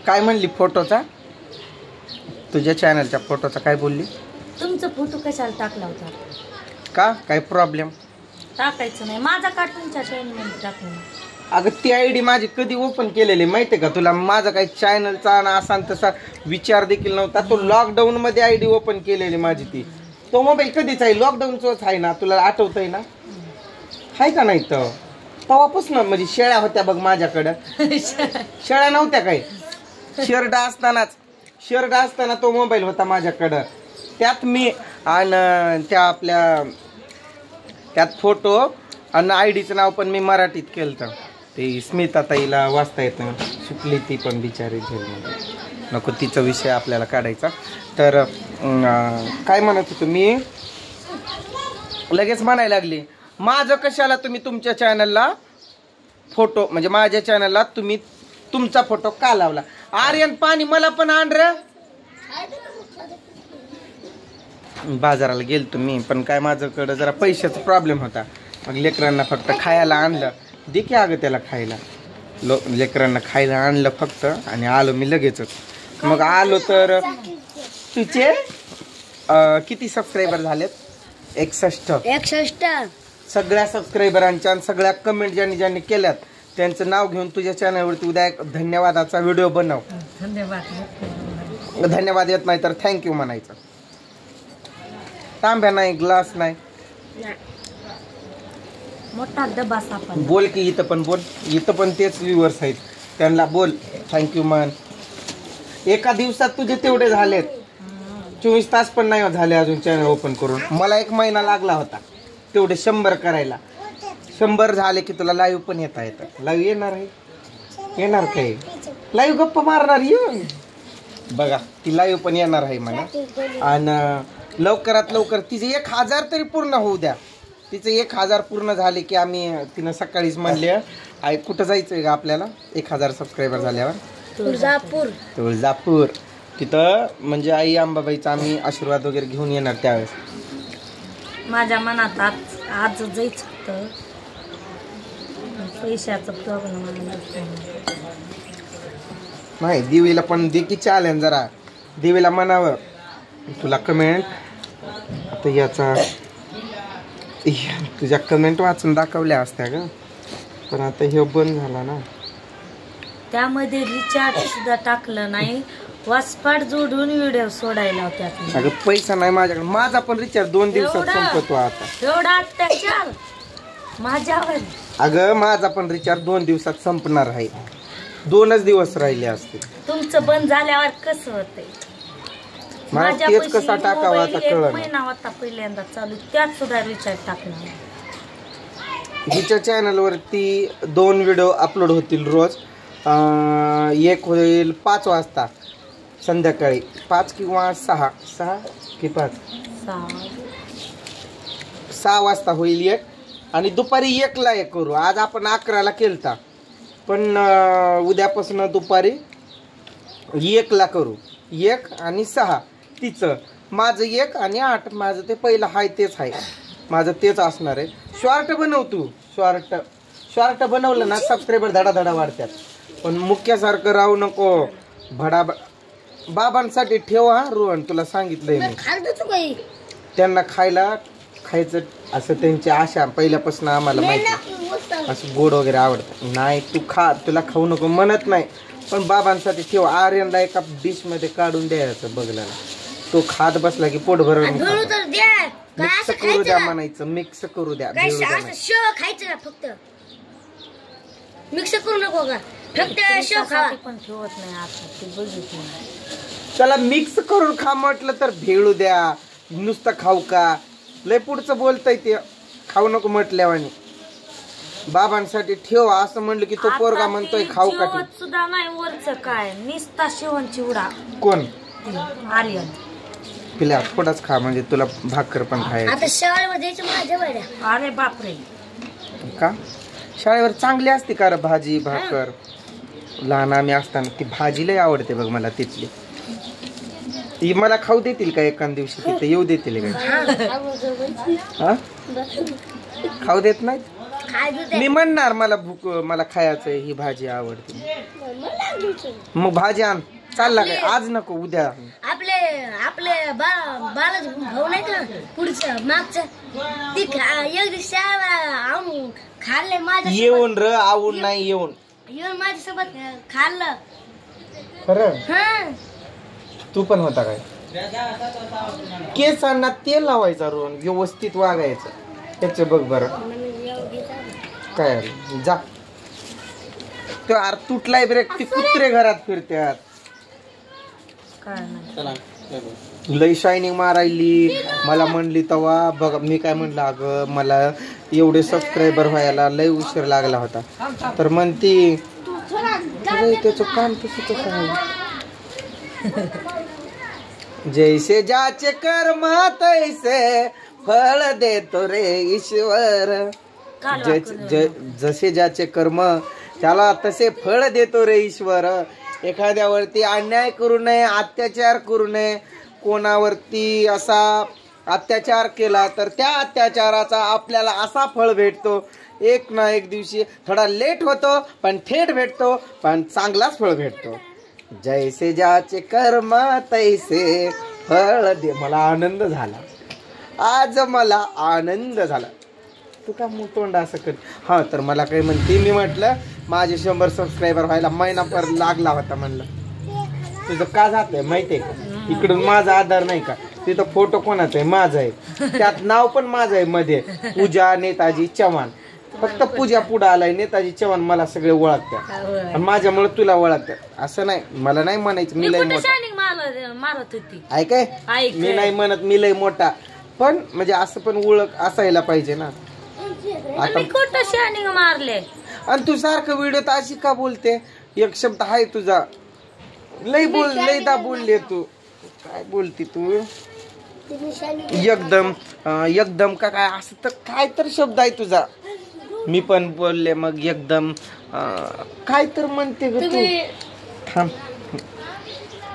काय म्हणली फोटोचा? तुझ्या चॅनलच्या फोटोचा काय बोलली? तुमचा फोटो कशाला टाकला होता? का काय प्रॉब्लेम? टाकायचं नाही, माझा कार्टूनच्या चॅनलमध्ये टाकलं. अगं ती आयडी माझी कधी ओपन केलेली माहितीये का तुला? माझा काही चॅनलचा ना असा तसा विचार देखील नव्हता. तो लॉकडाऊन मध्ये आयडी ओपन केलेली माझी ती. तो मोबाईल कधीच आहे, लॉकडाऊनचाच आहे ना, तुला आठवतंय ना? आहे का नाही? तर तेव्हापासून म्हणजे शेळ्या होत्या बघ माझ्याकडं. शेळ्या नव्हत्या काय? शर्ट असताना तो मोबाईल होता माझ्याकडं. त्यात मी आणि त्या आपल्या त्यात फोटो आणि आयडीचं नाव पण मी मराठीत केलं. ते स्मिता ताईला वाचता येतं, शिकली ती पण बिचारी जेलमध्ये. नको तिचा विषय आपल्याला काढायचा. तर काय म्हणत होतो मी? लगेच म्हणायला लागली माझं कशाला तुम्ही तुमच्या चॅनलला फोटो, म्हणजे माझ्या चॅनलला तुम्ही तुमचा फोटो का लावला? आर्यन पाणी मला पण आण रे. बाजाराला गेल तुम्ही पण काय माझ्याकडं जरा पैशाचा प्रॉब्लेम होता. मग लेकरांना फक्त खायला आणलं. दे की अगं त्याला खायला. लेकरांना खायला आणलं फक्त आणि आलो मी लगेचच. मग आलो तर तुझे किती सबस्क्रायबर झालेत? 61. सगळ्या सबस्क्रायबरांच्या आणि सगळ्या कमेंट ज्यांनी केल्यात त्यांचं नाव घेऊन तुझ्या चॅनलवरती उद्या एक धन्यवादाचा व्हिडिओ बनव. धन्यवाद येत नाही तर थँक्यू म्हणायचं. तांब्या नाही, ग्लास नाही, मोठा डबा सापडला. बोल की इथं पण बोल. इथं पण तेच व्ह्यूअर्स आहेत, त्यांना बोल थँक्यू म्हण. एका दिवसात तुझे तेवढे झालेत. 24 तास पण नाही झाले अजून चॅनल ओपन करून. मला 1 महिना लागला होता तेवढे 100 करायला. 100 झाले की तुला लाईव्ह पण येता येतं. लाईव्ह येणार आहे? येणार काय? लाईव्ह गप्पा मारणार येऊन बघा. ती लाईव्ह पण येणार आहे म्हणा. आणि लवकरात लवकर तिचे 1000 तरी पूर्ण होऊ द्या. तिचे 1000 पूर्ण झाले की आम्ही, तिनं सकाळीच म्हणले आई कुठं जायचंय का आपल्याला 1000 सबस्क्रायबर झाल्यावर? तुळजापूर. तिथं म्हणजे आई अंबाबाईचा आम्ही आशीर्वाद वगैरे घेऊन येणार. त्यावेळेस माझ्या मनात आज जायचं होतं, पैशाचा प्रॉब्लेम नाही. देवीला पण दे की चॅलेंज जरा. देवीला म्हणावं तुला कमेंट आता याचा तुझ्या कमेंट वाचून दाखवल्या असत्या ग, पण आता हे बंद झाला ना. त्यामध्ये रिचार्ज सुद्धा टाकलं नाही, वासपाट जोडून व्हिडिओ सोडायला होत्या. अगं पैसा नाही माझ्याकडे. माझा पण रिचार्ज 2 दिवसात संपतो आता. एवढा अत्याचार माझ्यावर. अगं माझा पण रिचार्ज 2 दिवसात संपणार आहे. 2च दिवस राहिले असते. तुमचं बंद झाल्यावर कसं होतंय? माझ्या तेच कसा टाकावा आता कळलं. महिना होता पहिल्यांदा चालू, त्यात सुद्धा रिचार्ज टाकला. हिच्या चॅनलवरती 2 व्हिडिओ अपलोड होतील रोज. एक होईल 5 वाजता संध्याकाळी, 5 किंवा 6 की 5 6 वाजता होईल एक. आणि दुपारी 1ला एक करू. आज आपण 11ला केलता, पण उद्यापासून दुपारी 1ला करू. 1 आणि 6 तिचं, माझं 1 आणि 8. माझं ते पहिलं हाय तेच आहे, माझं तेच असणार आहे. शॉर्ट बनव तू. शॉर्ट बनवलं ना सबस्क्रायबर धडाधडा वाढतात. पण मुख्यासारखं राहू नको. बाबांसाठी ठेव हा रोहन, तुला सांगितलंय मी. त्यांना खायचं असं त्यांची आशा पहिल्यापासून आम्हाला माहिती. असं गोड वगैरे आवडतं नाही. तू खा, तुला खाऊ नको म्हणत नाही, पण बाबांसाठी ठेव. आर्यनला एका डिश मध्ये काढून द्यायचं बघला. तो खात बसला की पोट भरून मिक्स करू द्या म्हणायचं. मिक्स करू द्या. खायचं फक्त, मिक्स करू नको का? फक्त पण ठेवत नाही आता ते बघितलं. त्याला मिक्स करून खा म्हटलं तर भेळू द्या. नुसतं खाऊ का? लय पुढचं बोलतय ते. खाऊ नको म्हटल्यावानी. बाबांसाठी ठेव असं म्हणलं की तो पोरगा म्हणतोय खाऊ का? सुद्धा नाही वरच काय निस्ता शिवण चिवडा. कोण? आर्यन. पिल्या थोडाच खा म्हणजे तुला भाकर पण खायचं. आता शाळेवर द्यायचं माझ्या. अरे बापरे. का शाळेवर चांगली असते का भाजी भाकर? लहान आम्ही असताना ती भाजी लय आवडते बघ मला तिथली. ती मला खाऊ देतील का एखाद दिवशी? तिथे येऊ देतील का? खाऊ देत नाहीत. मी म्हणणार मला भूक मला खायचं ही भाजी आवडते मग भाजी आण चालला काय आज नको उद्या आपले आपले बालाजी भाऊ नाही का पुढचं मागचं ती एक दिवशी खाल्ले माझ्या येऊन र आवून नाही येऊन माझ्यासोबत खाल्लं खरं हा तू पण होता काय केसांना तेल लावायचा रोहन व्यवस्थित वागायचं त्याच बघ बरं काय जा तो आर तुटलाय ब्रेक ती कुत्रे घरात फिरतात लई शायनिंग मारायली मला म्हणली तवा बघ मी काय म्हणलं अगं मला एवढे सबस्क्रायबर व्हायला लई उशीर लागला होता तर म्हणती त्याचं काम तसं जैसे जाचे कर्म तैसे फळ देतो रे ईश्वर जसे ज्याचे कर्म त्याला तसे फळ देतो रे ईश्वर एखाद्यावरती अन्याय करू नये अत्याचार करू नये कोणावरती असा अत्याचार केला तर त्या अत्याचाराचा आपल्याला असा फळ भेटतो एक ना एक दिवशी थोडा लेट होतो पण थेट भेटतो पण चांगलाच फळ भेटतो जैसे ज्याचे कर्म तैसे फळ दे मला आनंद झाला आज मला आनंद झाला तू का तोंड असं कर हा तर मला काही म्हणते मी म्हटलं माझे 100 सबस्क्रायबर व्हायला महिना पर लागला होता म्हणलं तुझं का जात आहे माहितीये का इकडून माझा आधार नाही का तिथं फोटो कोणाचा आहे माझा आहे त्यात नाव पण माझं आहे मध्ये पूजा नेताजी चव्हाण फक्त पूजा पुढे आलाय नेताजी चव्हाण मला सगळे ओळखतात आणि माझ्यामुळे तुला ओळखतात असं नाही मला नाही म्हणायचं मी लय मोठा मारत होती ऐकाय मी नाही म्हणत मी लय मोठा पण म्हणजे असं पण ओळख असायला पाहिजे ना आता कुठं शायनिंग मारले आणि तू सारखं व्हिडिओत अशी का बोलते एक शब्द आहे तुझा लय लयदा बोलले तू काय बोलती तू एकदम एकदम का काय असं तर काय तर शब्द आहे तुझा मी पण बोलले मग एकदम काय तर म्हणते ग तू थांब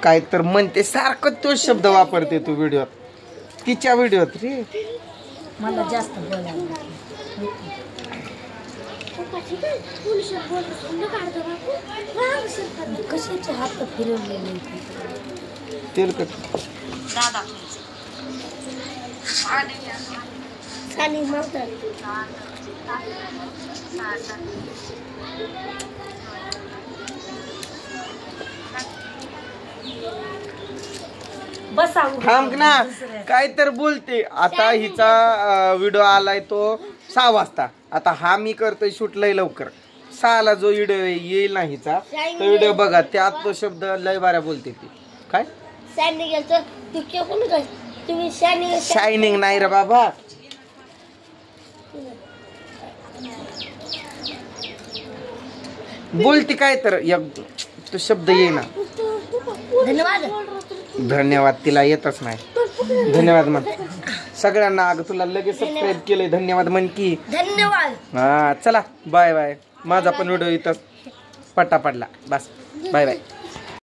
काय तर म्हणते सारखं तो शब्द वापरते तू व्हिडिओत तिच्या व्हिडिओत रे मला जास्त बोलायला कशाचे हात फिरवलेले तेलकट थांब ना काय तर बोलते आता हिचा व्हिडिओ आलाय तो 6 वाजता आता हा मी करतोय शूट लय लवकर 6ला जो व्हिडिओ येईल ना हिचा तो व्हिडिओ बघा त्यात तो शब्द लय बारा बोलते ती काय शायनिंग नाही रे बाबा बोलते काय तर एक तो शब्द येईना धन्यवाद तिला येतच नाही धन्यवाद म्हण सगळ्यांना अगं तुला लगेच सबस्क्राईब केलंय धन्यवाद म्हण की धन्यवाद हा चला बाय बाय माझा पण व्हिडिओ इथं पट्टा पडला बस बाय बाय